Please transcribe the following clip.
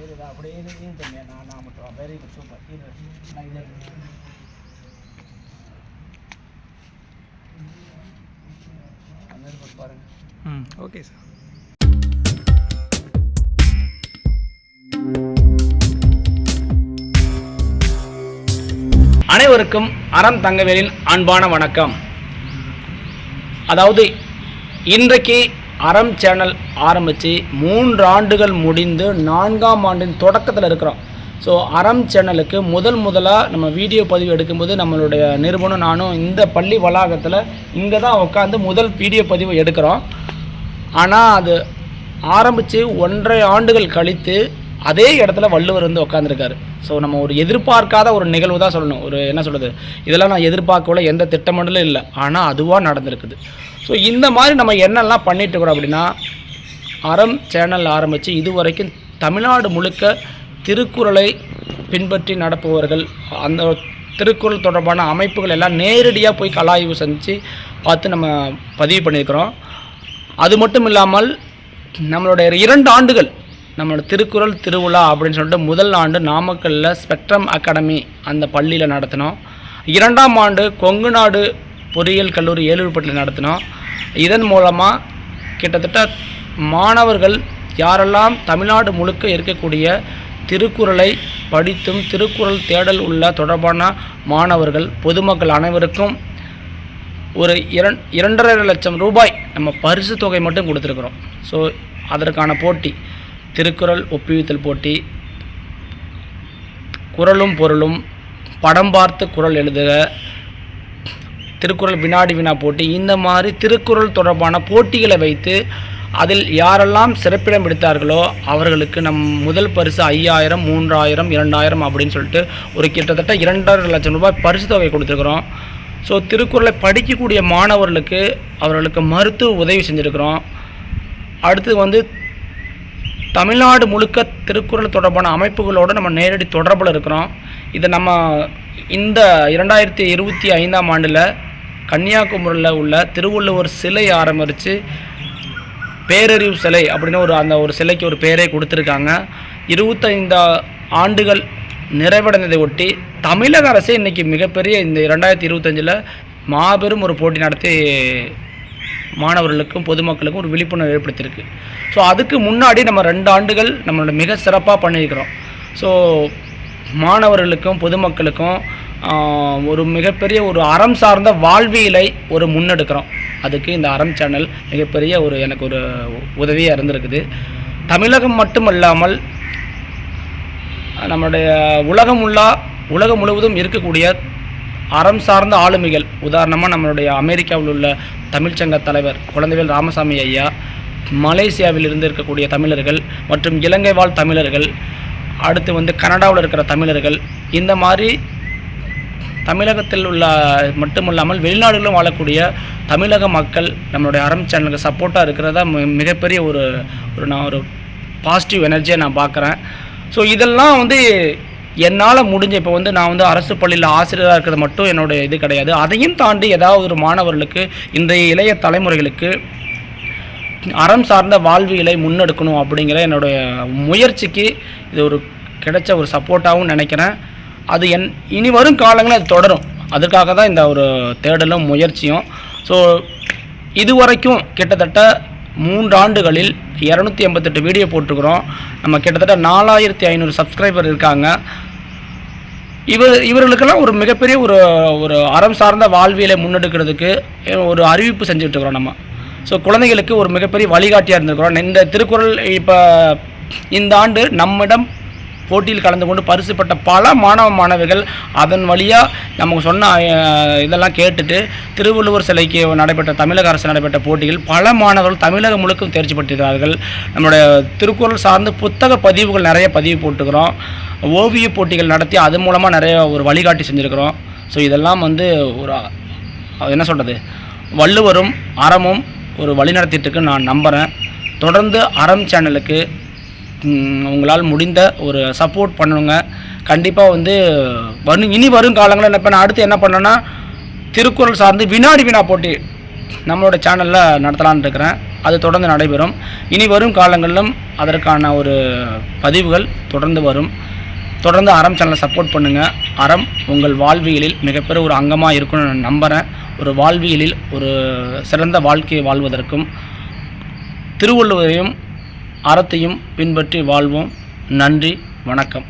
அப்படியே நான் மட்டும் வெரி குட் சூப்பர் பாருங்க. Okay sir. அனைவருக்கும் அறம் தங்கவேலின் அன்பான வணக்கம். அதாவது இன்றைக்கு அறம் சேனல் ஆரம்பித்து 3 ஆண்டுகள் முடிந்து 4ஆம் ஆண்டின் தொடக்கத்தில் இருக்கிறோம். ஸோ அறம் சேனலுக்கு முதலாக நம்ம வீடியோ பதிவு எடுக்கும்போது நம்மளுடைய நிறுவனம் நானும் இந்த பள்ளி வளாகத்தில் இங்கே தான் உட்காந்து முதல் வீடியோ பதிவு எடுக்கிறோம். ஆனால் அது ஆரம்பித்து 1.5 ஆண்டுகள் கழித்து அதே இடத்துல வள்ளுவர் வந்து உட்காந்துருக்காரு. ஸோ நம்ம ஒரு எதிர்பார்க்காத ஒரு நிகழ்வு தான் சொல்லணும். ஒரு என்ன சொல்கிறது, இதெல்லாம் நான் எதிர்பார்க்கல, எந்த திட்டமிடலும் இல்லை, ஆனால் அதுவாக நடந்திருக்குது. ஸோ இந்த மாதிரி நம்ம என்னெல்லாம் பண்ணிட்டு இருக்கிறோம் அப்படின்னா, அறம் சேனல் ஆரம்பித்து இதுவரைக்கும் தமிழ்நாடு முழுக்க திருக்குறளை பின்பற்றி நடப்பவர்கள், அந்த திருக்குறள் தொடர்பான அமைப்புகள் எல்லாம் நேரடியாக போய் கலாய்வு செஞ்சு பார்த்து நம்ம பதிவு பண்ணியிருக்கிறோம். அது மட்டும் இல்லாமல் நம்மளுடைய 2 ஆண்டுகள் நம்மளோட திருக்குறள் திருவிழா அப்படின்னு சொல்லிட்டு முதல் ஆண்டு நாமக்கல்லில் ஸ்பெக்ட்ரம் அகாடமி அந்த பள்ளியில் நடத்தினோம். 2ஆம் ஆண்டு கொங்கு நாடு பொறியியல் கல்லூரி ஏலூர்பட்டியில் நடத்தினோம். இதன் மூலமாக கிட்டத்தட்ட மாணவர்கள் யாரெல்லாம் தமிழ்நாடு முழுக்க இருக்கக்கூடிய திருக்குறளை படித்தும் திருக்குறள் தேடல் உள்ள தொடர்பான மாணவர்கள் பொதுமக்கள் அனைவருக்கும் ஒரு 2.5 லட்சம் ரூபாய் நம்ம பரிசு தொகை மட்டும் கொடுத்துருக்குறோம். ஸோ அதற்கான போட்டி திருக்குறள் ஒப்புவித்தல் போட்டி, குறளும் பொருளும், படம் பார்த்து குறள் எழுதுக, திருக்குறள் வினாடி வினா போட்டி, இந்த மாதிரி திருக்குறள் தொடர்பான போட்டிகளை வைத்து அதில் யாரெல்லாம் சிறப்பிடம் எடுத்தார்களோ அவர்களுக்கு நம் முதல் பரிசு 5000, 3000, 2000 அப்படின்னு சொல்லிட்டு ஒரு கிட்டத்தட்ட 2.5 லட்சம் ரூபாய் பரிசு தொகை கொடுத்துருக்குறோம். ஸோ திருக்குறளை படிக்கக்கூடிய மாணவர்களுக்கு அவர்களுக்கு மருத்துவ உதவி செஞ்சுருக்கிறோம். அடுத்து வந்து தமிழ்நாடு முழுக்க திருக்குறள் தொடர்பான அமைப்புகளோடு நம்ம நேரடி தொடர்பில் இருக்கிறோம். இதை நம்ம இந்த 2025ஆம் ஆண்டில் கன்னியாகுமரியில் உள்ள திருவள்ளுவர் சிலை ஆரம்பித்து பேரறிவு சிலை அப்படின்னு ஒரு சிலைக்கு ஒரு பேரை கொடுத்துருக்காங்க. 25 ஆண்டுகள் நிறைவடைந்ததை ஒட்டி தமிழக அரசு இன்றைக்கி மிகப்பெரிய இந்த 2025 மாபெரும் ஒரு போட்டி நடத்தி மாணவர்களுக்கும் பொதுமக்களுக்கும் ஒரு விழிப்புணர்வு ஏற்படுத்தியிருக்கு. ஸோ அதுக்கு முன்னாடி நம்ம 2 ஆண்டுகள் நம்மளோட மிக சிறப்பாக பண்ணியிருக்கிறோம். ஸோ மாணவர்களுக்கும் பொதுமக்களுக்கும் ஒரு மிகப்பெரிய ஒரு அறம் சார்ந்த வாழ்வியலை ஒரு முன்னெடுக்கிறோம். அதுக்கு இந்த அறம் சேனல் மிகப்பெரிய எனக்கு ஒரு உதவியாக இருந்திருக்குது. தமிழகம் மட்டுமல்லாமல் நம்மளுடைய உலகம் முழுவதும் இருக்கக்கூடிய அறம் சார்ந்த ஆளுமைகள், உதாரணமாக நம்மளுடைய அமெரிக்காவில் உள்ள தமிழ்ச்சங்க தலைவர் குழந்தைவேல் ராமசாமி ஐயா, மலேசியாவில் இருந்து இருக்கக்கூடிய தமிழர்கள் மற்றும் இலங்கை வாழ் தமிழர்கள், அடுத்து வந்து கனடாவில் இருக்கிற தமிழர்கள், இந்த மாதிரி தமிழகத்தில் உள்ள மட்டுமில்லாமல் வெளிநாடுகளும் வாழக்கூடிய தமிழக மக்கள் நம்மளுடைய அறம் சேனலுக்கு சப்போர்ட்டாக இருக்கிறதா மிகப்பெரிய நான் ஒரு பாசிட்டிவ் எனர்ஜியை நான் பார்க்குறேன். ஸோ இதெல்லாம் வந்து என்னால் முடிஞ்ச இப்போ வந்து நான் வந்து அரசு பள்ளியில் ஆசிரியராக இருக்கிறது மட்டும் என்னுடைய இது கிடையாது. அதையும் தாண்டி ஏதாவது ஒரு மாணவர்களுக்கு, இன்றைய இளைய தலைமுறைகளுக்கு அறம் சார்ந்த வாழ்வியலை முன்னெடுக்கணும் அப்படிங்கிற என்னுடைய முயற்சிக்கு இது ஒரு கிடைச்ச ஒரு சப்போர்ட்டாகவும் நினைக்கிறேன். அது இனி வரும் காலங்களில் அது தொடரும். அதுக்காக தான் இந்த ஒரு தேடலும் முயற்சியும். ஸோ இதுவரைக்கும் கிட்டத்தட்ட 3 ஆண்டுகளில் 288 வீடியோ போட்டிருக்கிறோம். நம்ம கிட்டத்தட்ட 4500 சப்ஸ்கிரைபர் இருக்காங்க. இவர்களுக்கெல்லாம் ஒரு மிகப்பெரிய ஒரு அறம் சார்ந்த வாழ்வியலை முன்னெடுக்கிறதுக்கு ஒரு அறிவிப்பு செஞ்சுட்டு இருக்கிறோம் நம்ம. ஸோ குழந்தைகளுக்கு ஒரு மிகப்பெரிய வழிகாட்டியாக இருந்திருக்கிறோம். இந்த திருக்குறள் இப்போ இந்த ஆண்டு நம்மிடம் போட்டியில் கலந்து கொண்டு பரிசு பெற்ற பல மாணவிகள் அதன் வழியாக நமக்கு சொன்ன இதெல்லாம் கேட்டுட்டு திருவள்ளுவர் சிலைக்கு தமிழக அரசு நடைபெற்ற போட்டியில் பல மாணவர்கள் தமிழகம் முழுக்க தேர்ச்சி பெற்றிருக்கிறார்கள். நம்மளுடைய திருக்குறள் சார்ந்து புத்தக பதிவுகள் நிறைய பதிவு போட்டுக்கிறோம். ஓவிய போட்டிகள் நடத்தி அது மூலமாக நிறைய ஒரு வழிகாட்டி செஞ்சுருக்கிறோம். ஸோ இதெல்லாம் வந்து என்ன சொல்கிறது, வள்ளுவரும் அறமும் ஒரு வழிநடத்திட்டுருக்கு நான் நம்புகிறேன். தொடர்ந்து அறம் சேனலுக்கு உங்களால் முடிந்த ஒரு சப்போர்ட் பண்ணுங்க. கண்டிப்பாக வந்து இனி வரும் காலங்களில் இப்போ நான் அடுத்து என்ன பண்ணேன்னா திருக்குறள் சார்ந்து வினாடி வினா போட்டி நம்மளோட சேனலில் நடத்தலான்னு இருக்கிறேன். அது தொடர்ந்து நடைபெறும். இனி வரும் காலங்களிலும் அதற்கான ஒரு பதிவுகள் தொடர்ந்து வரும். தொடர்ந்து அறம் சேனலை சப்போர்ட் பண்ணுங்கள். அறம் உங்கள் வாழ்வியலில் மிகப்பெரிய ஒரு அங்கமாக இருக்கும்னு நான் நம்புகிறேன். ஒரு வாழ்வியலில் ஒரு சிறந்த வாழ்க்கையை வாழ்வதற்கும் திருவள்ளுவரையும் அறத்தையும் பின்பற்றி வாழ்வோம். நன்றி, வணக்கம்.